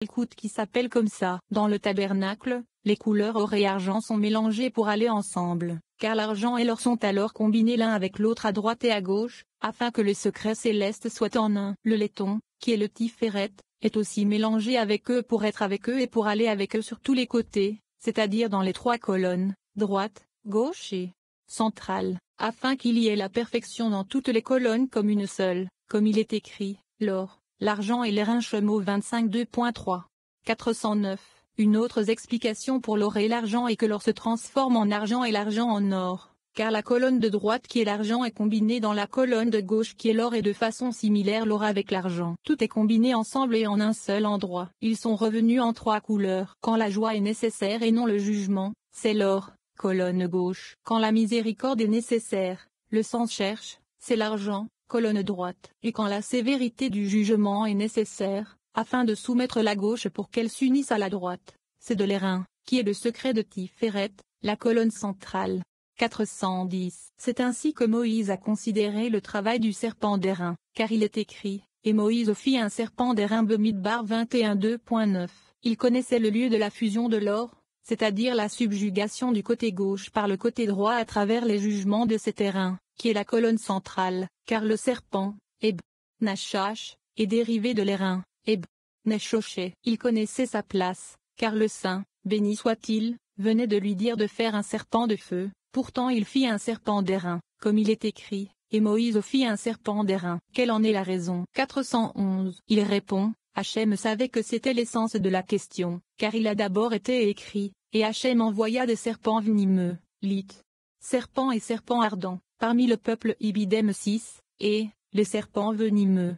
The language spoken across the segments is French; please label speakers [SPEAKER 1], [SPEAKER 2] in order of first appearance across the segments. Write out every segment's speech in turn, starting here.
[SPEAKER 1] Malkout qui s'appelle comme ça. Dans le tabernacle, les couleurs or et argent sont mélangées pour aller ensemble, car l'argent et l'or sont alors combinés l'un avec l'autre à droite et à gauche, afin que le secret céleste soit en un. Le laiton, qui est le tiferet, est aussi mélangé avec eux pour être avec eux et pour aller avec eux sur tous les côtés, c'est-à-dire dans les trois colonnes, droite, gauche et centrale, afin qu'il y ait la perfection dans toutes les colonnes comme une seule, comme il est écrit, l'or, l'argent et l'airain. Shemot 25 2.3. 409. Une autre explication pour l'or et l'argent est que l'or se transforme en argent et l'argent en or, car la colonne de droite qui est l'argent est combinée dans la colonne de gauche qui est l'or et de façon similaire l'or avec l'argent. Tout est combiné ensemble et en un seul endroit. Ils sont revenus en trois couleurs. Quand la joie est nécessaire et non le jugement, c'est l'or, colonne gauche. Quand la miséricorde est nécessaire, le sang cherche, c'est l'argent, colonne droite. Et quand la sévérité du jugement est nécessaire, afin de soumettre la gauche pour qu'elle s'unisse à la droite, c'est de l'airain, qui est le secret de Tiferet, la colonne centrale. 410. C'est ainsi que Moïse a considéré le travail du serpent d'airain, car il est écrit, et Moïse fit un serpent d'airain Bemidbar 21 2.9. Il connaissait le lieu de la fusion de l'or, c'est-à-dire la subjugation du côté gauche par le côté droit à travers les jugements de cet airain, qui est la colonne centrale, car le serpent, Nachash, est dérivé de l'airain, Neshoshe. Il connaissait sa place, car le saint, béni soit-il, venait de lui dire de faire un serpent de feu, pourtant il fit un serpent d'airain, comme il est écrit, et Moïse fit un serpent d'airain. Quelle en est la raison? 411. Il répond, Hachem savait que c'était l'essence de la question, car il a d'abord été écrit, et Hachem envoya des serpents venimeux, serpents et serpents ardents, parmi le peuple Ibidem 6, et, les serpents venimeux,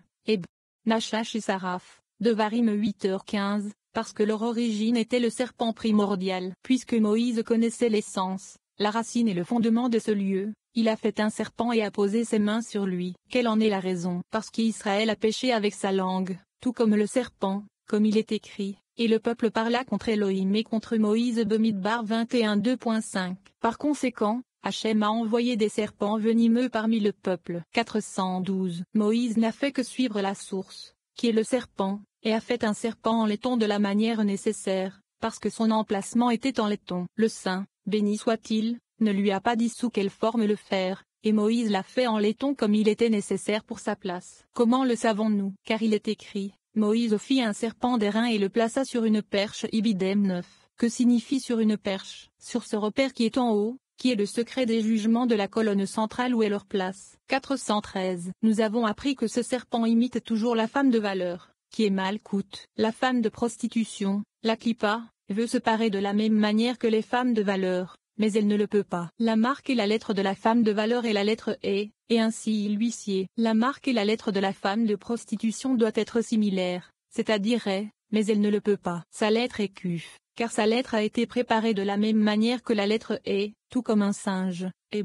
[SPEAKER 1] Nachash et Saraph, Devarim 8h15, parce que leur origine était le serpent primordial. Puisque Moïse connaissait l'essence, la racine et le fondement de ce lieu, il a fait un serpent et a posé ses mains sur lui. Quelle en est la raison? Parce qu'Israël a péché avec sa langue, tout comme le serpent, comme il est écrit, et le peuple parla contre Elohim et contre Moïse. Bemidbar 21 2.5. Par conséquent, Hachem a envoyé des serpents venimeux parmi le peuple. 412. Moïse n'a fait que suivre la source, qui est le serpent, et a fait un serpent en laiton de la manière nécessaire, parce que son emplacement était en laiton. Le saint, béni soit-il, ne lui a pas dit sous quelle forme le faire, et Moïse l'a fait en laiton comme il était nécessaire pour sa place. Comment le savons-nous? Car il est écrit, Moïse fit un serpent d'airain et le plaça sur une perche. Ibidem 9. Que signifie sur une perche? Sur ce repère qui est en haut, qui est le secret des jugements de la colonne centrale où est leur place. 413. Nous avons appris que ce serpent imite toujours la femme de valeur, qui est Malkout. La femme de prostitution, la Klippa, veut se parer de la même manière que les femmes de valeur, mais elle ne le peut pas. La marque et la lettre de la femme de valeur est la lettre E, et ainsi l'huissier. La marque et la lettre de la femme de prostitution doit être similaire, c'est-à-dire E, mais elle ne le peut pas. Sa lettre est Q, car sa lettre a été préparée de la même manière que la lettre E, tout comme un singe, et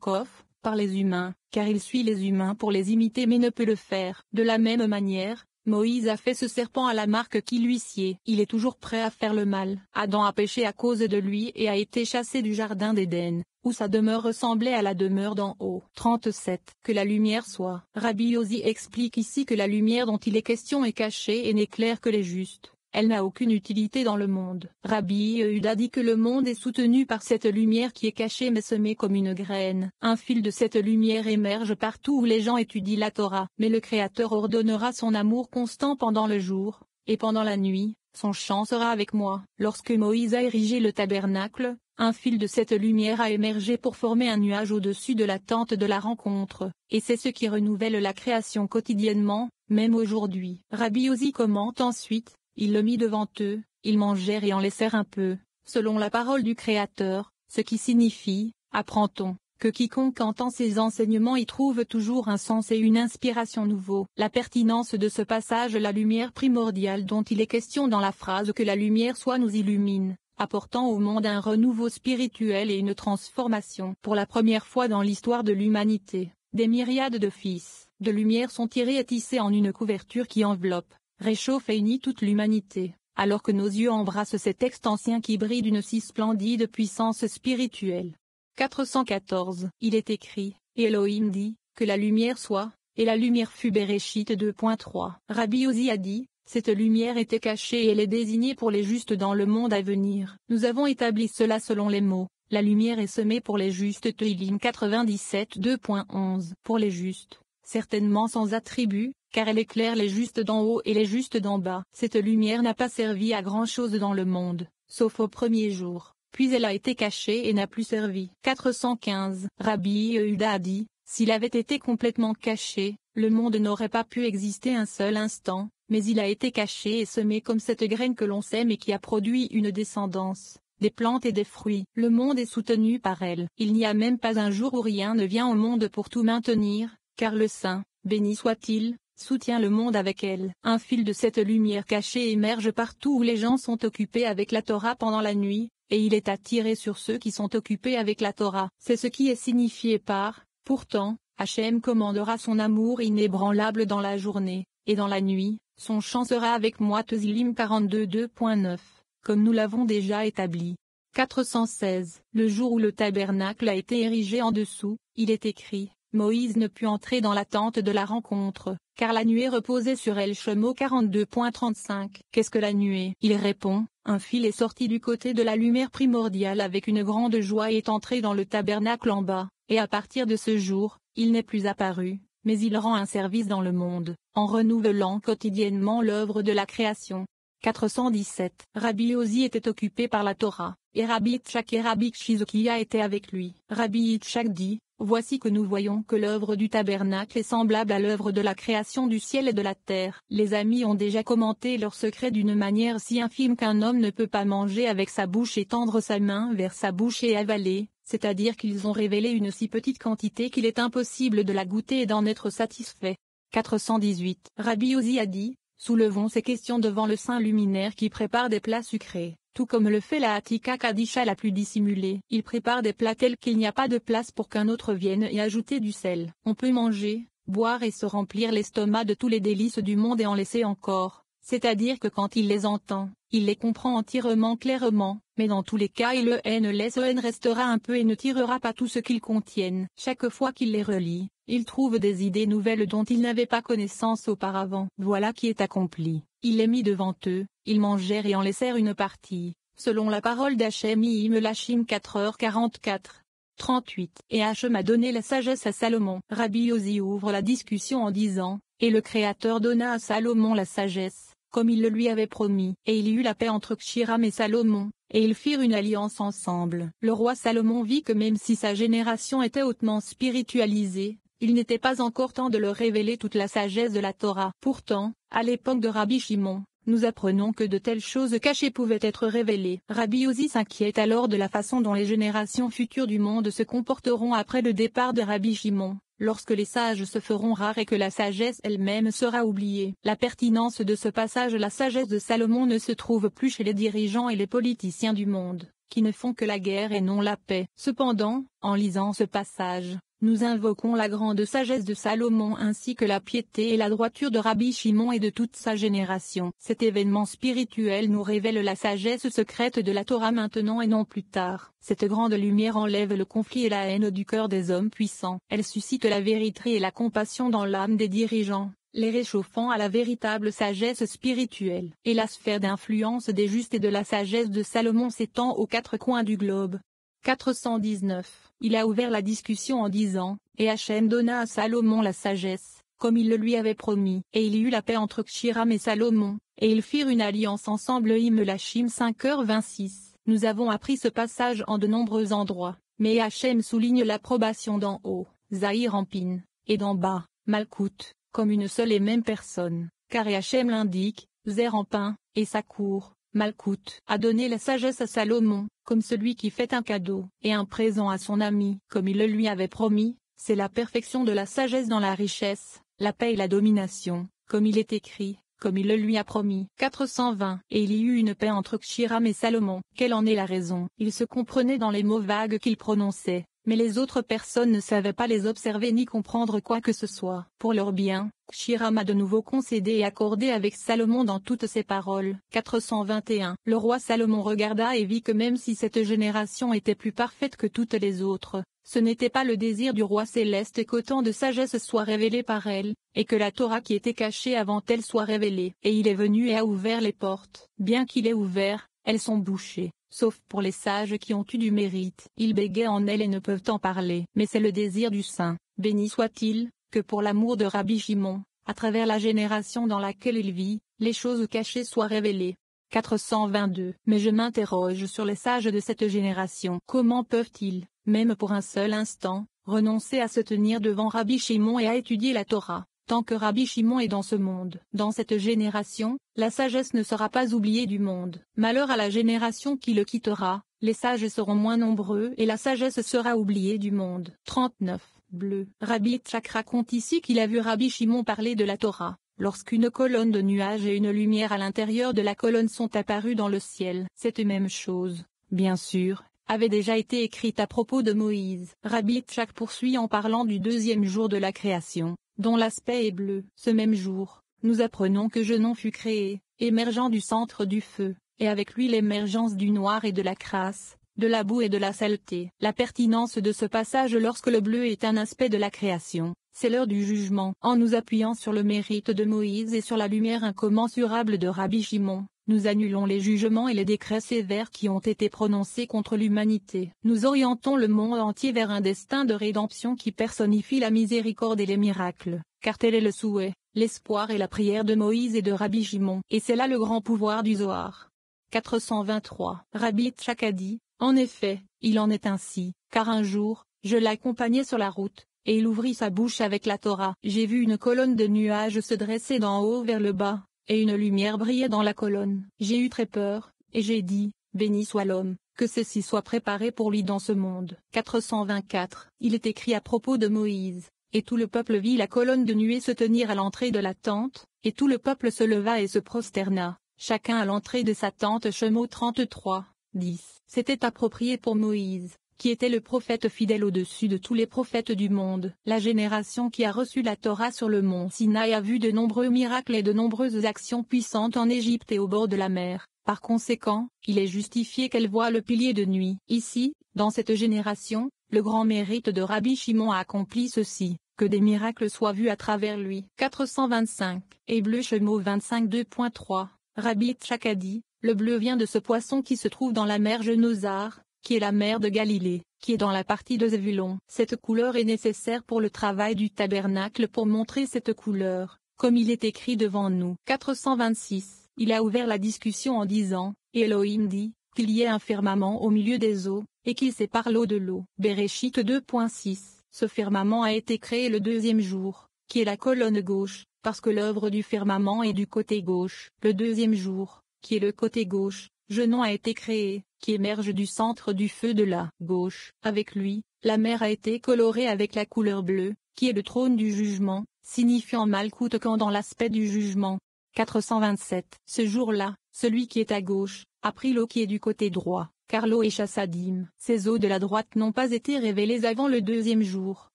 [SPEAKER 1] Kof, par les humains, car il suit les humains pour les imiter mais ne peut le faire. De la même manière, Moïse a fait ce serpent à la marque qui l'huissier. Il est toujours prêt à faire le mal. Adam a péché à cause de lui et a été chassé du jardin d'Éden, où sa demeure ressemblait à la demeure d'en haut. 37. Que la lumière soit. Rabbi Yossi explique ici que la lumière dont il est question est cachée et n'éclaire que les justes. Elle n'a aucune utilité dans le monde. Rabbi Yehuda dit que le monde est soutenu par cette lumière qui est cachée mais semée comme une graine. Un fil de cette lumière émerge partout où les gens étudient la Torah. Mais le Créateur ordonnera son amour constant pendant le jour, et pendant la nuit, son chant sera avec moi. Lorsque Moïse a érigé le tabernacle, un fil de cette lumière a émergé pour former un nuage au-dessus de la tente de la rencontre, et c'est ce qui renouvelle la création quotidiennement, même aujourd'hui. Rabbi Yossi commente ensuite. Il le mit devant eux, ils mangèrent et en laissèrent un peu, selon la parole du Créateur, ce qui signifie, apprend-on, que quiconque entend ces enseignements y trouve toujours un sens et une inspiration nouveaux. La pertinence de ce passage, la lumière primordiale dont il est question dans la phrase que la lumière soit nous illumine, apportant au monde un renouveau spirituel et une transformation. Pour la première fois dans l'histoire de l'humanité, des myriades de fils de lumière sont tirés et tissés en une couverture qui enveloppe, réchauffe et unit toute l'humanité, alors que nos yeux embrassent ces textes anciens qui brillent d'une si splendide puissance spirituelle. 414. Il est écrit, et Elohim dit, que la lumière soit, et la lumière fut Béréchit 2.3. Rabbi Yossi a dit, Cette lumière était cachée et elle est désignée pour les justes dans le monde à venir. Nous avons établi cela selon les mots. La lumière est semée pour les justes. Tehillim 97 2.11. Pour les justes, certainement sans attribut, car elle éclaire les justes d'en haut et les justes d'en bas. Cette lumière n'a pas servi à grand-chose dans le monde, sauf au premier jour, puis elle a été cachée et n'a plus servi. 415. Rabbi Yehuda a dit, s'il avait été complètement caché, le monde n'aurait pas pu exister un seul instant, mais il a été caché et semé comme cette graine que l'on sème et qui a produit une descendance, des plantes et des fruits. Le monde est soutenu par elle. Il n'y a même pas un jour où rien ne vient au monde pour tout maintenir, car le Saint, béni soit-il, soutient le monde avec elle. Un fil de cette lumière cachée émerge partout où les gens sont occupés avec la Torah pendant la nuit, et il est attiré sur ceux qui sont occupés avec la Torah. C'est ce qui est signifié par « Pourtant, Hachem commandera son amour inébranlable dans la journée, et dans la nuit, son chant sera avec moi. » Tehillim 42 2.9, comme nous l'avons déjà établi. 416. Le jour où le tabernacle a été érigé en dessous, il est écrit, Moïse ne put entrer dans la tente de la rencontre, car la nuée reposait sur elle. Shemo 42.35. Qu'est-ce que la nuée? Il répond, un fil est sorti du côté de la lumière primordiale avec une grande joie et est entré dans le tabernacle en bas, et à partir de ce jour, il n'est plus apparu, mais il rend un service dans le monde, en renouvelant quotidiennement l'œuvre de la création. 417. Rabbi Ozi était occupé par la Torah, et Rabbi Yitzhak et Rabbi Chizokia étaient avec lui. Rabbi Yitzhak dit, voici que nous voyons que l'œuvre du tabernacle est semblable à l'œuvre de la création du ciel et de la terre. Les amis ont déjà commenté leur secret d'une manière si infime qu'un homme ne peut pas manger avec sa bouche et tendre sa main vers sa bouche et avaler, c'est-à-dire qu'ils ont révélé une si petite quantité qu'il est impossible de la goûter et d'en être satisfait. 418. Rabbi Ozi a dit, soulevons ces questions devant le saint luminaire qui prépare des plats sucrés, tout comme le fait la Hatika Kadisha la plus dissimulée. Il prépare des plats tels qu'il n'y a pas de place pour qu'un autre vienne y ajouter du sel. On peut manger, boire et se remplir l'estomac de tous les délices du monde et en laisser encore, c'est-à-dire que quand il les entend, il les comprend entièrement clairement, mais dans tous les cas le haine restera un peu et ne tirera pas tout ce qu'ils contiennent. Chaque fois qu'il les relit, il trouve des idées nouvelles dont il n'avait pas connaissance auparavant. Voilà qui est accompli. Il les mit devant eux, ils mangèrent et en laissèrent une partie, selon la parole d'Hachem. Melachim 4h44. 38. Et Hachem a donné la sagesse à Salomon. Rabbi Ozi ouvre la discussion en disant, et le Créateur donna à Salomon la sagesse, comme il le lui avait promis. Et il y eut la paix entre Hiram et Salomon, et ils firent une alliance ensemble. Le roi Salomon vit que même si sa génération était hautement spiritualisée, il n'était pas encore temps de leur révéler toute la sagesse de la Torah. Pourtant, à l'époque de Rabbi Shimon, nous apprenons que de telles choses cachées pouvaient être révélées. Rabbi Ozi s'inquiète alors de la façon dont les générations futures du monde se comporteront après le départ de Rabbi Shimon, lorsque les sages se feront rares et que la sagesse elle-même sera oubliée. La pertinence de ce passage. La sagesse de Salomon ne se trouve plus chez les dirigeants et les politiciens du monde, qui ne font que la guerre et non la paix. Cependant, en lisant ce passage, nous invoquons la grande sagesse de Salomon ainsi que la piété et la droiture de Rabbi Shimon et de toute sa génération. Cet événement spirituel nous révèle la sagesse secrète de la Torah maintenant et non plus tard. Cette grande lumière enlève le conflit et la haine du cœur des hommes puissants. Elle suscite la vérité et la compassion dans l'âme des dirigeants, les réchauffant à la véritable sagesse spirituelle. Et la sphère d'influence des justes et de la sagesse de Salomon s'étend aux quatre coins du globe. 419. Il a ouvert la discussion en disant, et Hachem donna à Salomon la sagesse, comme il le lui avait promis. Et il y eut la paix entre Hiram et Salomon, et ils firent une alliance ensemble. Melachim 5h26. Nous avons appris ce passage en de nombreux endroits, mais Hachem souligne l'approbation d'en haut, Zahir en pin, et d'en bas, Malkout, comme une seule et même personne, car Hachem l'indique, Zer en pain, et sa cour. Malkout a donné la sagesse à Salomon, comme celui qui fait un cadeau et un présent à son ami, comme il le lui avait promis. C'est la perfection de la sagesse dans la richesse, la paix et la domination, comme il est écrit, comme il le lui a promis. 420. Et il y eut une paix entre Hiram et Salomon. Quelle en est la raison? Ils se comprenaient dans les mots vagues qu'il prononçait, mais les autres personnes ne savaient pas les observer ni comprendre quoi que ce soit. Pour leur bien, Hiram a de nouveau concédé et accordé avec Salomon dans toutes ses paroles. 421. Le roi Salomon regarda et vit que même si cette génération était plus parfaite que toutes les autres, Ce n'était pas le désir du roi céleste qu'autant de sagesse soit révélée par elle, et que la Torah qui était cachée avant elle soit révélée. Et il est venu et a ouvert les portes. Bien qu'il ait ouvert, elles sont bouchées, sauf pour les sages qui ont eu du mérite. Ils bégayent en elles et ne peuvent en parler. Mais c'est le désir du Saint, béni soit-il, que pour l'amour de Rabbi Shimon, à travers la génération dans laquelle il vit, les choses cachées soient révélées. 422. Mais je m'interroge sur les sages de cette génération. Comment peuvent-ils, même pour un seul instant, renoncer à se tenir devant Rabbi Shimon et à étudier la Torah, tant que Rabbi Shimon est dans ce monde? Dans cette génération, la sagesse ne sera pas oubliée du monde. Malheur à la génération qui le quittera, les sages seront moins nombreux et la sagesse sera oubliée du monde. 39. Bleu. Rabbi Yitzhak raconte ici qu'il a vu Rabbi Shimon parler de la Torah, lorsqu'une colonne de nuages et une lumière à l'intérieur de la colonne sont apparues dans le ciel. Cette même chose, bien sûr, avait déjà été écrite à propos de Moïse. Rabbi Yitzhak poursuit en parlant du deuxième jour de la création, dont l'aspect est bleu. Ce même jour, nous apprenons que Genon fut créé, émergeant du centre du feu, et avec lui l'émergence du noir et de la crasse, de la boue et de la saleté. La pertinence de ce passage lorsque le bleu est un aspect de la création, c'est l'heure du jugement. En nous appuyant sur le mérite de Moïse et sur la lumière incommensurable de Rabbi Shimon, nous annulons les jugements et les décrets sévères qui ont été prononcés contre l'humanité. Nous orientons le monde entier vers un destin de rédemption qui personnifie la miséricorde et les miracles, car tel est le souhait, l'espoir et la prière de Moïse et de Rabbi Shimon. Et c'est là le grand pouvoir du Zohar. 423. Rabbi Yitzhak a dit, en effet, il en est ainsi, car un jour, je l'accompagnais sur la route, et il ouvrit sa bouche avec la Torah. J'ai vu une colonne de nuages se dresser d'en haut vers le bas, et une lumière brillait dans la colonne. J'ai eu très peur, et j'ai dit, béni soit l'homme, que ceci soit préparé pour lui dans ce monde. 424. Il est écrit à propos de Moïse, et tout le peuple vit la colonne de nuée se tenir à l'entrée de la tente, et tout le peuple se leva et se prosterna, chacun à l'entrée de sa tente. Shemot 33, 10. C'était approprié pour Moïse, qui était le prophète fidèle au-dessus de tous les prophètes du monde. La génération qui a reçu la Torah sur le mont Sinaï a vu de nombreux miracles et de nombreuses actions puissantes en Égypte et au bord de la mer. Par conséquent, il est justifié qu'elle voie le pilier de nuit. Ici, dans cette génération, le grand mérite de Rabbi Shimon a accompli ceci, que des miracles soient vus à travers lui. 425. Et bleu Shemot 25 2.3. Rabbi Yitzhak a dit, le bleu vient de ce poisson qui se trouve dans la mer Genosar, qui est la mer de Galilée, qui est dans la partie de Zébulon. Cette couleur est nécessaire pour le travail du tabernacle pour montrer cette couleur, comme il est écrit devant nous. 426. Il a ouvert la discussion en disant, et Elohim dit, qu'il y ait un firmament au milieu des eaux, et qu'il sépare l'eau de l'eau. Bereshit 2.6. Ce firmament a été créé le deuxième jour, qui est la colonne gauche, parce que l'œuvre du firmament est du côté gauche. Le deuxième jour, qui est le côté gauche, Genon a été créé, qui émerge du centre du feu de la gauche. Avec lui, la mer a été colorée avec la couleur bleue, qui est le trône du jugement, signifiant Malkout quand dans l'aspect du jugement. 427. Ce jour-là, celui qui est à gauche, a pris l'eau qui est du côté droit, car l'eau est chassadim. Ces eaux de la droite n'ont pas été révélées avant le deuxième jour,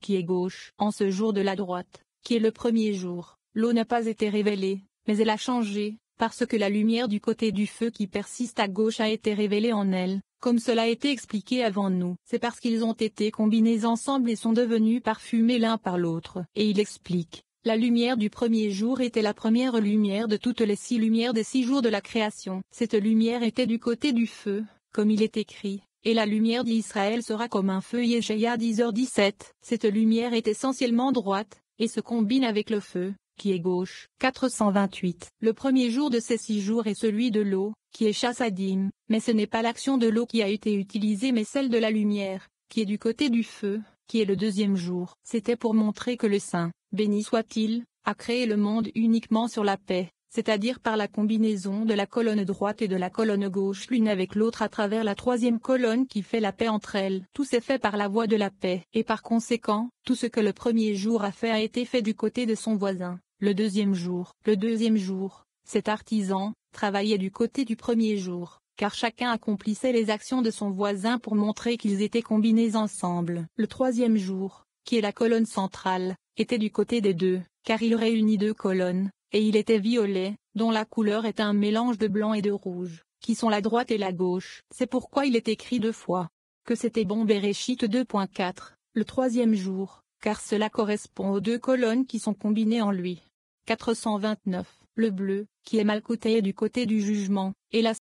[SPEAKER 1] qui est gauche. En ce jour de la droite, qui est le premier jour, l'eau n'a pas été révélée, mais elle a changé, parce que la lumière du côté du feu qui persiste à gauche a été révélée en elle, comme cela a été expliqué avant nous. C'est parce qu'ils ont été combinés ensemble et sont devenus parfumés l'un par l'autre. Et il explique, la lumière du premier jour était la première lumière de toutes les 6 lumières des 6 jours de la création. Cette lumière était du côté du feu, comme il est écrit, et la lumière d'Israël sera comme un feu. Yeshaïa 10h17. Cette lumière est essentiellement droite, et se combine avec le feu, qui est gauche. 428. Le premier jour de ces 6 jours est celui de l'eau, qui est chassadim, mais ce n'est pas l'action de l'eau qui a été utilisée mais celle de la lumière, qui est du côté du feu, qui est le deuxième jour. C'était pour montrer que le Saint, béni soit-il, a créé le monde uniquement sur la paix, c'est-à-dire par la combinaison de la colonne droite et de la colonne gauche l'une avec l'autre à travers la troisième colonne qui fait la paix entre elles. Tout s'est fait par la voie de la paix, et par conséquent, tout ce que le premier jour a été fait du côté de son voisin. Le deuxième jour, cet artisan, travaillait du côté du premier jour, car chacun accomplissait les actions de son voisin pour montrer qu'ils étaient combinés ensemble. Le troisième jour, qui est la colonne centrale, était du côté des deux, car il réunit 2 colonnes, et il était violet, dont la couleur est un mélange de blanc et de rouge, qui sont la droite et la gauche. C'est pourquoi il est écrit 2 fois. que c'était bon Béréchit 2.4, le troisième jour, car cela correspond aux deux colonnes qui sont combinées en lui. 429, le bleu, qui est Malkout est du côté du jugement, et la